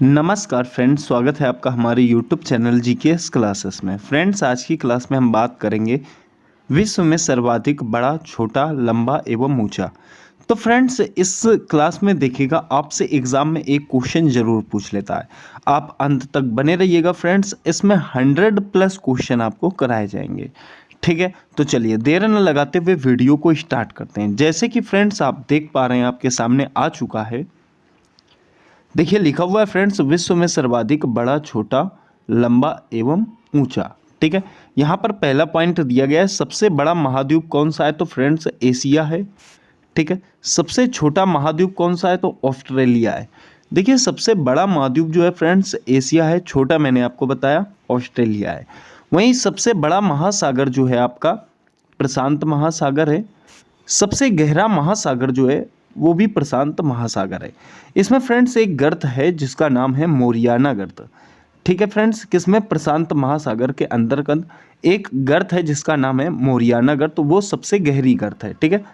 नमस्कार फ्रेंड्स, स्वागत है आपका हमारे YouTube चैनल जीकेएस क्लासेस में। फ्रेंड्स, आज की क्लास में हम बात करेंगे विश्व में सर्वाधिक बड़ा, छोटा, लंबा एवं ऊंचा। तो फ्रेंड्स, इस क्लास में देखिएगा, आपसे एग्जाम में एक क्वेश्चन जरूर पूछ लेता है। आप अंत तक बने रहिएगा फ्रेंड्स, इसमें 100+ क्वेश्चन आपको कराए जाएंगे। ठीक है, तो चलिए देर न लगाते हुए वीडियो को स्टार्ट करते हैं। जैसे कि फ्रेंड्स आप देख पा रहे हैं, आपके सामने आ चुका है, देखिए लिखा हुआ है फ्रेंड्स, विश्व में सर्वाधिक बड़ा, छोटा, लंबा एवं ऊंचा। ठीक है, यहाँ पर पहला पॉइंट दिया गया है, सबसे बड़ा महाद्वीप कौन सा है? तो फ्रेंड्स एशिया है। ठीक है, सबसे छोटा महाद्वीप कौन सा है? तो ऑस्ट्रेलिया है। देखिए, सबसे बड़ा महाद्वीप जो है फ्रेंड्स एशिया है, छोटा मैंने आपको बताया ऑस्ट्रेलिया है। वहीं सबसे बड़ा महासागर जो है आपका प्रशांत महासागर है। सबसे गहरा महासागर जो है वो भी प्रशांत महासागर है। इसमें फ्रेंड्स एक गर्त है जिसका नाम है मोरियाना गर्त। ठीक है फ्रेंड्स, किसमें? प्रशांत महासागर के अंतर्गत एक गर्त है जिसका नाम है मोरियाना गर्त, तो वो सबसे गहरी गर्त है। ठीक है,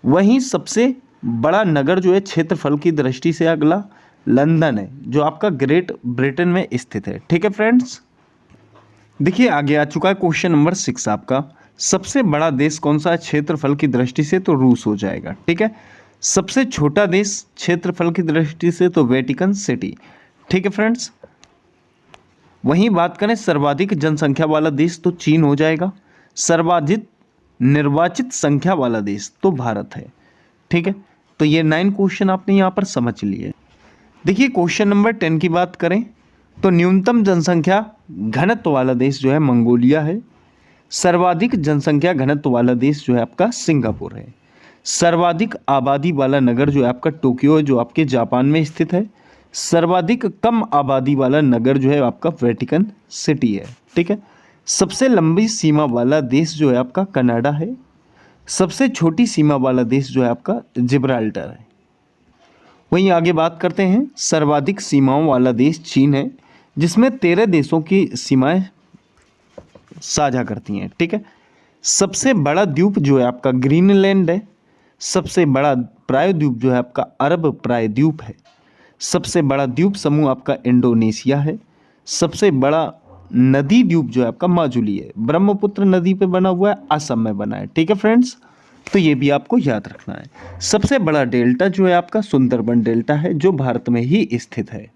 वहीं सबसे बड़ा नगर जो है क्षेत्रफल की दृष्टि से अगला लंदन है, जो आपका ग्रेट ब्रिटेन में स्थित है। ठीक है फ्रेंड्स, देखिए आगे आ चुका है क्वेश्चन नंबर 6 आपका, सबसे बड़ा देश कौन सा है क्षेत्रफल की दृष्टि से? तो रूस हो जाएगा। ठीक है, सबसे छोटा देश क्षेत्रफल की दृष्टि से तो वेटिकन सिटी। ठीक है फ्रेंड्स, वहीं बात करें सर्वाधिक जनसंख्या वाला देश तो चीन हो जाएगा। सर्वाधिक निर्वाचित संख्या वाला देश तो भारत है। ठीक है, तो ये 9 क्वेश्चन आपने यहाँ पर समझ लिए। देखिए क्वेश्चन नंबर 10 की बात करें तो न्यूनतम जनसंख्या घनत्व वाला देश जो है मंगोलिया है। सर्वाधिक जनसंख्या घनत्व वाला देश जो है आपका सिंगापुर है। सर्वाधिक आबादी वाला नगर जो है आपका टोक्यो है, जो आपके जापान में स्थित है। सर्वाधिक कम आबादी वाला नगर जो है आपका वेटिकन सिटी है। ठीक है, सबसे लंबी सीमा वाला देश जो है आपका कनाडा है। सबसे छोटी सीमा वाला देश जो है आपका जिब्राल्टर है। वहीं आगे बात करते हैं, सर्वाधिक सीमाओं वाला देश चीन है, जिसमें 13 देशों की सीमाएं साझा करती हैं। ठीक है, सबसे बड़ा द्वीप जो है आपका ग्रीनलैंड है। सबसे बड़ा प्रायद्वीप जो है आपका अरब प्रायद्वीप है। सबसे बड़ा द्वीप समूह आपका इंडोनेशिया है। सबसे बड़ा नदी द्वीप जो है आपका माजुली है, ब्रह्मपुत्र नदी पे बना हुआ है, असम में बना है। ठीक है फ्रेंड्स, तो ये भी आपको याद रखना है। सबसे बड़ा डेल्टा जो है आपका सुंदरबन डेल्टा है, जो भारत में ही स्थित है।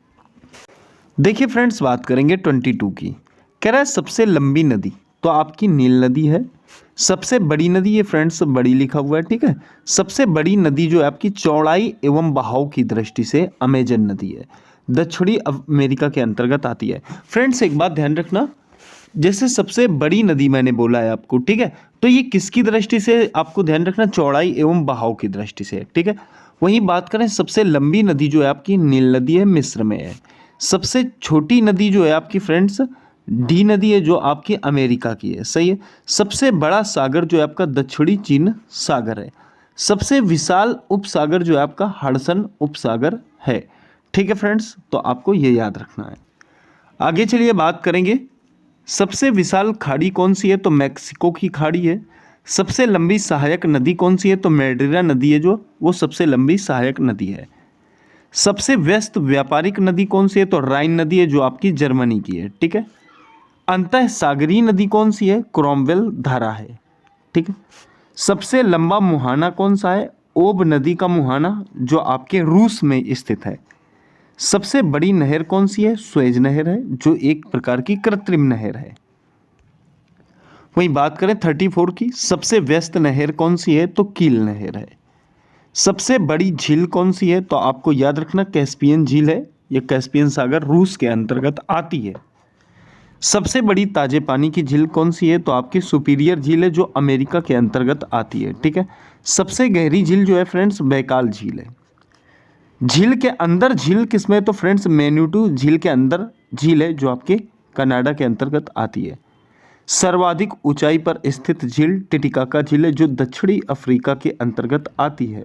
देखिए फ्रेंड्स, बात करेंगे 22 की। कह रहा है सबसे लंबी नदी तो आपकी नील नदी है। सबसे बड़ी नदी, ये फ्रेंड्स बड़ी लिखा हुआ है। ठीक है, सबसे बड़ी नदी जो है आपकी चौड़ाई एवं बहाव की दृष्टि से अमेजन नदी है, दक्षिणी अमेरिका के अंतर्गत आती है। फ्रेंड्स एक बात ध्यान रखना, जैसे सबसे बड़ी नदी मैंने बोला है आपको, ठीक है, तो ये किसकी दृष्टि से आपको ध्यान रखना? चौड़ाई एवं बहाव की दृष्टि से। ठीक है, वहीं बात करें सबसे लंबी नदी जो है आपकी नील नदी है, मिस्र में है। सबसे छोटी नदी जो है आपकी फ्रेंड्स डी नदी है, जो आपकी अमेरिका की है। सही है, सबसे बड़ा सागर जो है आपका दक्षिणी चीन सागर है। सबसे विशाल उपसागर जो है आपका हडसन उपसागर है। ठीक है फ्रेंड्स, तो आपको ये याद रखना है। आगे चलिए बात करेंगे, सबसे विशाल खाड़ी कौन सी है? तो मैक्सिको की खाड़ी है। सबसे लंबी सहायक नदी कौन सी है? तो मेडिरा नदी है, जो वो सबसे लंबी सहायक नदी है। सबसे व्यस्त व्यापारिक नदी कौन सी है? तो राइन नदी है, जो आपकी जर्मनी की है। ठीक है, अंतः सागरीय नदी कौन सी है? क्रोमवेल धारा है। ठीक है, सबसे लंबा मुहाना कौन सा है? ओब नदी का मुहाना, जो आपके रूस में स्थित है। सबसे बड़ी नहर कौन सी है? सुएज नहर है, जो एक प्रकार की कृत्रिम नहर है। वहीं बात करें 34 की, सबसे व्यस्त नहर कौन सी है? तो कील नहर है। सबसे बड़ी झील कौन सी है? तो आपको याद रखना कैस्पियन झील है, यह कैस्पियन सागर रूस के अंतर्गत आती है। सबसे बड़ी ताजे पानी की झील कौन सी है? तो आपकी सुपीरियर झील है, जो अमेरिका के अंतर्गत आती है। ठीक है, सबसे गहरी झील जो है फ्रेंड्स बैकाल झील है। झील के अंदर झील किसमें? तो फ्रेंड्स मैन्यूटू झील के अंदर झील है, जो आपके कनाडा के अंतर्गत आती है। सर्वाधिक ऊंचाई पर स्थित झील टिटिकाका झील है, जो दक्षिणी अफ्रीका के अंतर्गत आती है।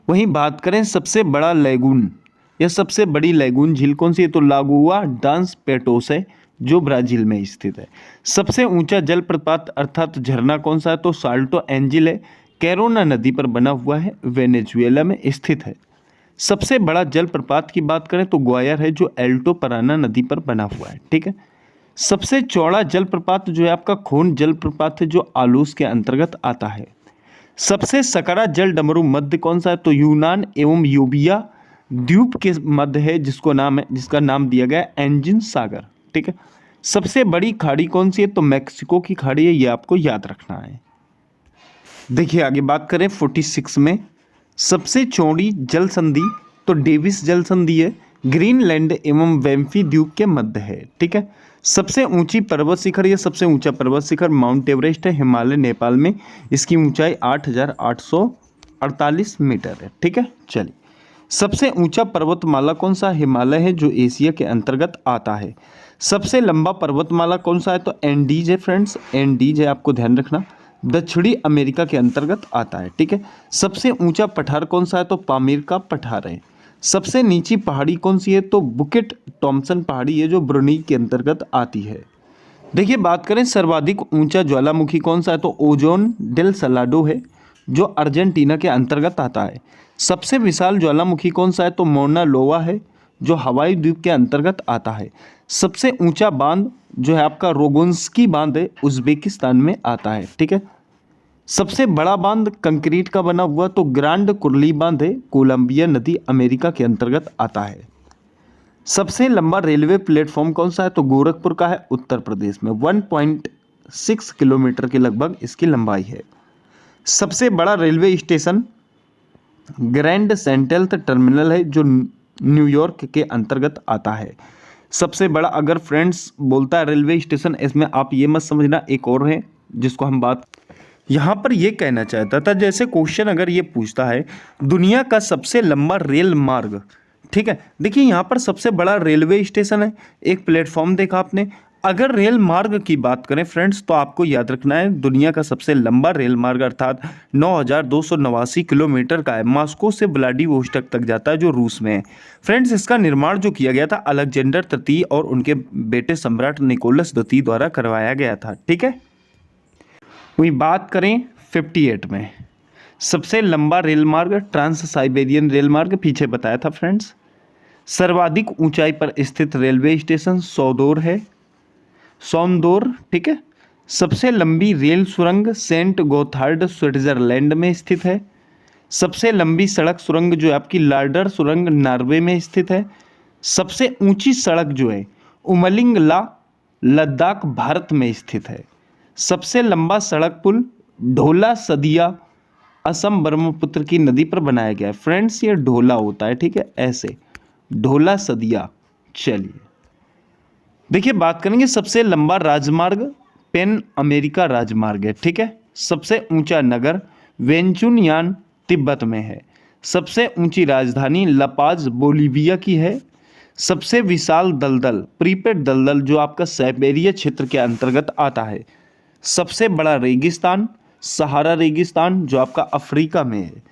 वहीं बात करें सबसे बड़ा लैगून या सबसे बड़ी लैगून झील कौन सी है? तो लागुआ डांस पेटोस है, जो ब्राजील में स्थित है। सबसे ऊंचा जलप्रपात अर्थात झरना कौन सा है? तो साल्टो एंजिल है, कैरोना नदी पर बना हुआ है, वेनेजुएला में स्थित है। सबसे बड़ा जलप्रपात की बात करें तो ग्वालियर है, जो एल्टो पराना नदी पर बना हुआ है। ठीक है। सबसे चौड़ा जलप्रपात जो है आपका खून जलप्रपात है, जो आलूस के अंतर्गत आता है। सबसे सकरा जल डमरू मध्य कौन सा है, तो यूनान एवं यूबिया द्वीप के मध्य है, जिसका नाम दिया गया एंजिन सागर। ठीक है। सबसे बड़ी खाड़ी कौन सी है, तो मैक्सिको की खाड़ी है, ये आपको याद रखना है। देखिए आगे बात करें 46 में, सबसे चौड़ी जल संधि तो डेविस जल संधि है, ग्रीनलैंड एवं वेम्फी द्वीप के मध्य है। ठीक है। सबसे ऊंची पर्वत शिखर, ये सबसे ऊंचा पर्वत शिखर माउंट एवरेस्ट है, हिमालय नेपाल में, इसकी ऊंचाई 8,848 मीटर है। ठीक है। चलिए, सबसे ऊंचा पर्वतमाला कौन सा, हिमालय है, जो एशिया के अंतर्गत आता है। सबसे लंबा पर्वतमाला कौन सा है, तो एंडीज है फ्रेंड्स, एंडीज है, आपको ध्यान रखना, दक्षिणी अमेरिका के अंतर्गत आता है। ठीक है। सबसे ऊंचा पठार कौन सा है, तो पामीर का पठार है। सबसे नीची पहाड़ी कौन सी है, तो बुकेट टॉम्सन पहाड़ी है, जो ब्रुनेई के अंतर्गत आती है। देखिए बात करें सर्वाधिक ऊंचा ज्वालामुखी कौन सा है, तो ओजोन डेल सलाडो है, जो अर्जेंटीना के अंतर्गत आता है। सबसे विशाल ज्वालामुखी कौन सा है, तो मोना लोवा है, जो हवाई द्वीप के अंतर्गत आता है। सबसे ऊंचा बांध जो है आपका रोगोंस्की बांध है, उज्बेकिस्तान में आता है। ठीक है। सबसे बड़ा बांध कंक्रीट का बना हुआ तो ग्रांड कुर्ली बांध है, कोलंबिया नदी अमेरिका के अंतर्गत आता है। सबसे लंबा रेलवे प्लेटफॉर्म कौन सा है, तो गोरखपुर का है, उत्तर प्रदेश में, 1.6 किलोमीटर के लगभग इसकी लंबाई है। सबसे बड़ा railway station grand central terminal है, जो न्यूयॉर्क के अंतर्गत आता है। सबसे बड़ा अगर फ्रेंड्स बोलता है रेलवे स्टेशन, इसमें आप ये मत समझना एक और है जिसको हम बात यहाँ पर ये कहना चाहता था, जैसे क्वेश्चन अगर ये पूछता है दुनिया का सबसे लंबा रेल मार्ग। ठीक है। देखिए यहाँ पर सबसे बड़ा रेलवे स्टेशन है, एक प्लेटफॉर्म देखा आपने। अगर रेल मार्ग की बात करें फ्रेंड्स, तो आपको याद रखना है दुनिया का सबसे लंबा रेल मार्ग अर्थात 9,289 किलोमीटर का है, मॉस्को से व्लादिवोस्टोक तक जाता है, जो रूस में है। फ्रेंड्स इसका निर्माण जो किया गया था अलेक्जेंडर तृतीय और उनके बेटे सम्राट निकोलस द्वितीय द्वारा करवाया गया था। ठीक है। वही बात करें 58 में, सबसे लंबा रेल मार्ग ट्रांस साइबेरियन रेल मार्ग, पीछे बताया था फ्रेंड्स। सर्वाधिक ऊंचाई पर स्थित रेलवे स्टेशन सौदोर है, सोमदोर। ठीक है। सबसे लंबी रेल सुरंग सेंट गोथार्ड स्विट्जरलैंड में स्थित है। सबसे लंबी सड़क सुरंग जो है आपकी लार्डर सुरंग नॉर्वे में स्थित है। सबसे ऊंची सड़क जो है उमलिंगला लद्दाख भारत में स्थित है। सबसे लंबा सड़क पुल ढोला सदिया असम ब्रह्मपुत्र की नदी पर बनाया गया है। फ्रेंड्स ये ढोला होता है, ठीक है, ऐसे ढोला सदिया। चलिए देखिए बात करेंगे सबसे लंबा राजमार्ग पेन अमेरिका राजमार्ग है। ठीक है। सबसे ऊंचा नगर वेंचुनियान तिब्बत में है। सबसे ऊंची राजधानी लपाज बोलीविया की है। सबसे विशाल दलदल प्रीपेड दलदल जो आपका साइबेरिया क्षेत्र के अंतर्गत आता है। सबसे बड़ा रेगिस्तान सहारा रेगिस्तान जो आपका अफ्रीका में है।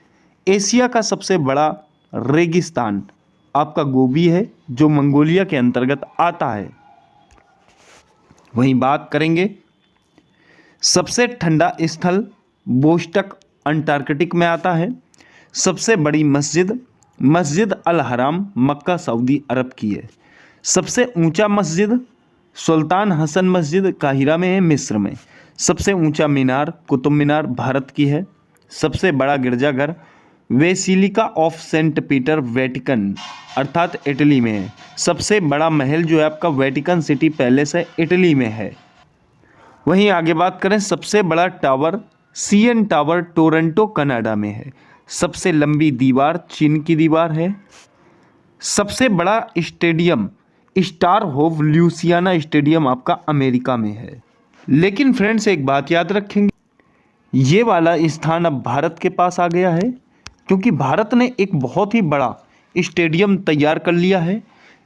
एशिया का सबसे बड़ा रेगिस्तान आपका गोबी है, जो मंगोलिया के अंतर्गत आता है। वहीं बात करेंगे सबसे ठंडा स्थल बोस्टक अंटार्कटिक में आता है। सबसे बड़ी मस्जिद मस्जिद अल हराम मक्का सऊदी अरब की है। सबसे ऊंचा मस्जिद सुल्तान हसन मस्जिद काहिरा में है, मिस्र में। सबसे ऊंचा मीनार कुतुब मीनार भारत की है। सबसे बड़ा गिरजाघर basilica of saint Peter Vatican अर्थात इटली में है। सबसे बड़ा महल जो है आपका वेटिकन सिटी पैलेस है, इटली में है। वहीं आगे बात करें सबसे बड़ा tower CN tower Toronto Canada में है। सबसे लंबी दीवार चीन की दीवार है। सबसे बड़ा स्टेडियम स्टार होव ल्यूसियाना स्टेडियम आपका अमेरिका में है। लेकिन फ्रेंड्स एक बात याद रखेंगे, ये वाला स्थान अब भारत के पास आ गया है, क्योंकि भारत ने एक बहुत ही बड़ा स्टेडियम तैयार कर लिया है,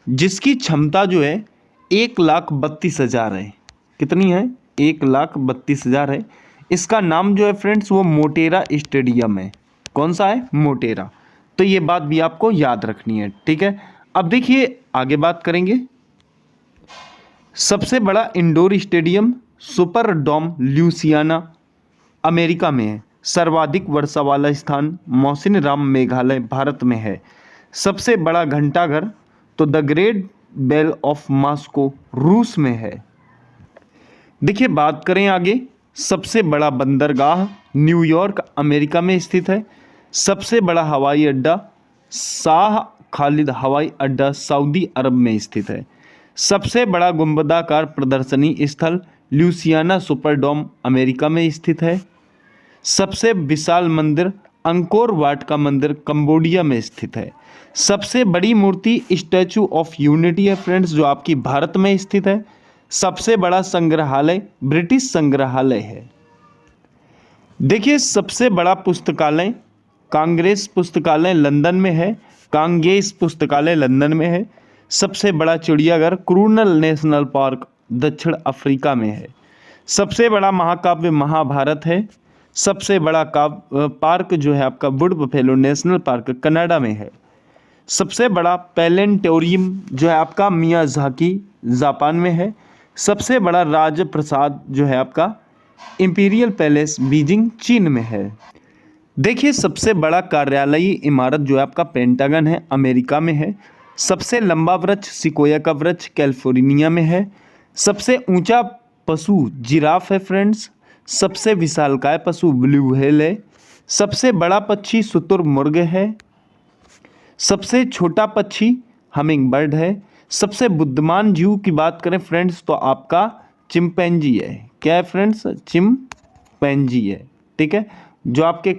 जिसकी क्षमता जो है 1,32,000 है। कितनी है? 1,32,000 है। इसका नाम जो है फ्रेंड्स वो मोटेरा स्टेडियम है। कौन सा है? मोटेरा। तो ये बात भी आपको याद रखनी है, ठीक है। अब देखिए आगे बात करेंगे सबसे बड़ा इंडोर स्टेडियम सुपर डोम ल्यूसियाना अमेरिका में है। सर्वाधिक वर्षा वाला स्थान मौसिनराम मेघालय भारत में है। सबसे बड़ा घंटाघर, तो the great bell of Moscow रूस में है। देखिए बात करें आगे, सबसे बड़ा बंदरगाह न्यूयॉर्क अमेरिका में स्थित है। सबसे बड़ा हवाई अड्डा शाह खालिद हवाई अड्डा सऊदी अरब में स्थित है। सबसे बड़ा गुंबदाकार प्रदर्शनी स्थल ल्यूसियाना सुपरडोम अमेरिका में स्थित है। सबसे विशाल मंदिर अंकोर वाट का मंदिर कंबोडिया में स्थित है। सबसे बड़ी मूर्ति स्टैचू ऑफ यूनिटी है फ्रेंड्स, जो आपकी भारत में स्थित है। सबसे बड़ा संग्रहालय ब्रिटिश संग्रहालय है। देखिए सबसे बड़ा पुस्तकालय कांग्रेस पुस्तकालय लंदन में है। कांगेस पुस्तकालय लंदन में है। सबसे बड़ा चिड़ियाघर क्रूनल नेशनल पार्क दक्षिण अफ्रीका में है। सबसे बड़ा महाकाव्य महाभारत है। सबसे बड़ा पार्क जो है आपका would buffalo national park Canada में है। सबसे बड़ा प्लेनेटोरियम जो है आपका मियाजाकी जापान में है। सबसे बड़ा राजप्रासाद जो है आपका इंपीरियल पैलेस बीजिंग चीन में है। देखिए सबसे बड़ा कार्यालयीय इमारत जो है आपका पेंटागन है, अमेरिका में है। सबसे लंबा वृक्ष सिकोया का वृक्ष कैलिफोर्निया में है। सबसे ऊंचा पशु जिराफ है फ्रेंड्स। सबसे विशालकाय पशु ब्लू व्हेल है। सबसे बड़ा पक्षी शुतुरमुर्ग है। सबसे छोटा पक्षी हमिंग बर्ड है। सबसे बुद्धिमान जीव की बात करें फ्रेंड्स तो आपका चिंपैंजी है। क्या है फ्रेंड्स? चिंपैंजी है, ठीक है, जो आपके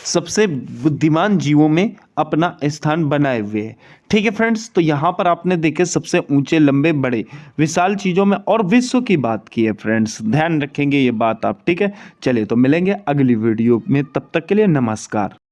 सबसे बुद्धिमान जीवों में अपना स्थान बनाए हुए है। ठीक है फ्रेंड्स, तो यहाँ पर आपने देखे सबसे ऊंचे लंबे बड़े विशाल चीज़ों में और विश्व की बात की है फ्रेंड्स, ध्यान रखेंगे ये बात आप, ठीक है। चलिए तो मिलेंगे अगली वीडियो में, तब तक के लिए नमस्कार।